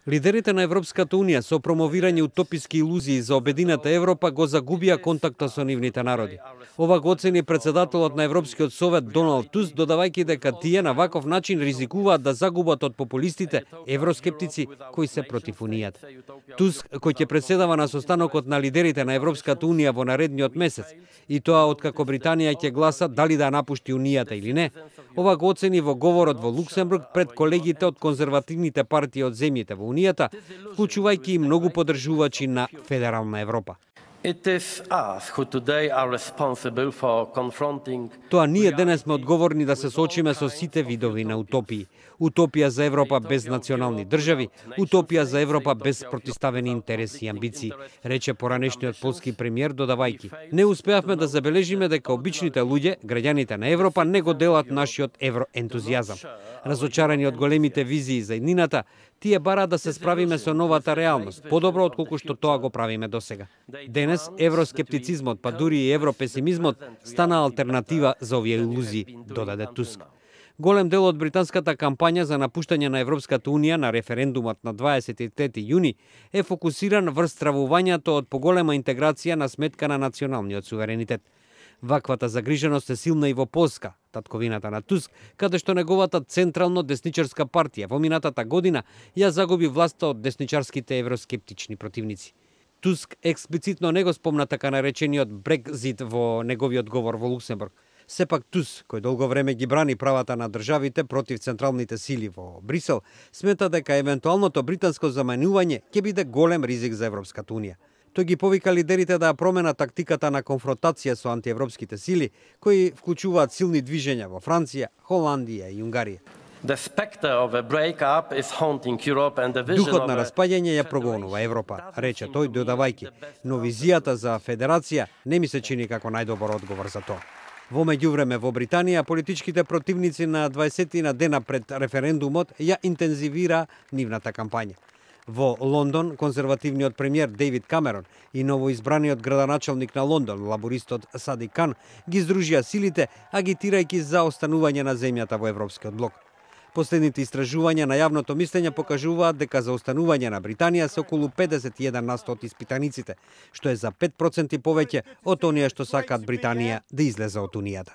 Лидерите на Европската Унија со промовирање утописки илузии за обединета Европа го загубија контактот со нивните народи. Ова го оцени председателот на Европскиот совет Доналд Туск, додавајќи дека тие на ваков начин ризикуваат да загубат од популистите евроскептици кои се против Унијата. Туск, кој ќе преседава на состанокот на лидерите на Европската Унија во наредниот месец, и тоа откако Британија ќе гласа дали да напушти Унијата или не, ова го оцени во говорот во Луксембург пред колегите од конзервативните партии од земјите во Унијата, вклучувајќи и многу поддржувачи на Федерална Европа. Тоа ние денес сме одговорни да се соочиме со сите видови на утопии. Утопија за Европа без национални држави, утопија за Европа без протиставени интереси и амбиции, рече поранешниот полски премиер, додавајќи: не успеавме да забележиме дека обичните луѓе, граѓаните на Европа, не го делат нашиот евроентузијазам. Разочарани од големите визии за иднината, тие бараат да се справиме со новата реалност, подобро отколку што тоа го правиме досега. Денес евроскептицизмот, па дури и европесимизмот стана алтернатива за овие илузии, додаде Туск. Голем дел од британската кампања за напуштање на Европската Унија на референдумот на 23 јуни е фокусиран врз стравувањето од поголема интеграција на сметка на националниот суверенитет. Ваквата загриженост е силна и во Полска, татковината на Туск, каде што неговата централно десничарска партија во минатата година ја загуби власта од десничарските евроскептични противници. Туск експлицитно не го спомна така наречениот Брекзит во неговиот говор во Луксембург. Сепак Туск, кој долго време ги брани правата на државите против централните сили во Брисел, смета дека евентуалното британско заменување ќе биде голем ризик за Европската Унија. Тој ги повика лидерите да променат тактиката на конфронтација со антиевропските сили, кои вклучуваат силни движења во Франција, Холандија и Унгарија. Духот на распаѓање ја прогонува Европа, рече тој, додавајќи: но визијата за федерација не ми се чини како најдобар одговор за тоа. Во меѓувреме во Британија политичките противници на 20 дена пред референдумот ја интензивира нивната кампања. Во Лондон, конзервативниот премиер Дейвид Камерон и новоизбраниот градоначалник на Лондон, лабористот Садик Кан, ги издружија силите, агитирајќи за останување на земјата во Европскиот блок. Последните истражувања на јавното мислење покажуваат дека за останување на Британија се околу 51% од испитаниците, што е за 5% повеќе од оние што сакаат Британија да излезе од Унијата.